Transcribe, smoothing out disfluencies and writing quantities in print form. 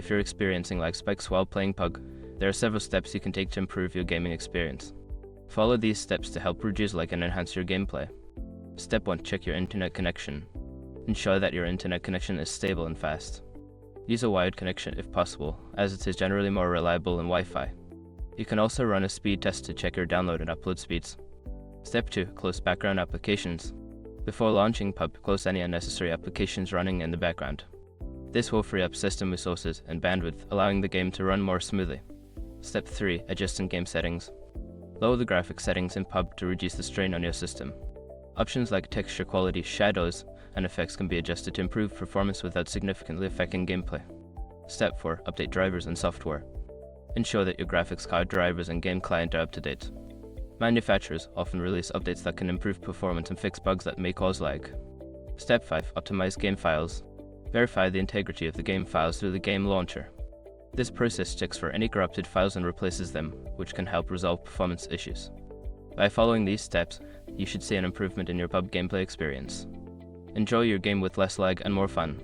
if you're experiencing lag spikes while playing PUBG, there are several steps you can take to improve your gaming experience. Follow these steps to help reduce lag and enhance your gameplay. Step 1. Check your internet connection. Ensure that your internet connection is stable and fast. Use a wired connection if possible, as it is generally more reliable than Wi-Fi. You can also run a speed test to check your download and upload speeds. Step 2. Close background applications. Before launching PUBG, close any unnecessary applications running in the background. This will free up system resources and bandwidth, allowing the game to run more smoothly. Step 3. Adjust in-game settings. Lower the graphics settings in PUBG to reduce the strain on your system. Options like texture quality, shadows, and effects can be adjusted to improve performance without significantly affecting gameplay. Step 4. Update drivers and software. Ensure that your graphics card drivers and game client are up to date. Manufacturers often release updates that can improve performance and fix bugs that may cause lag. Step 5. Optimize game files. Verify the integrity of the game files through the game launcher. This process checks for any corrupted files and replaces them, which can help resolve performance issues. By following these steps, you should see an improvement in your PUBG gameplay experience. Enjoy your game with less lag and more fun.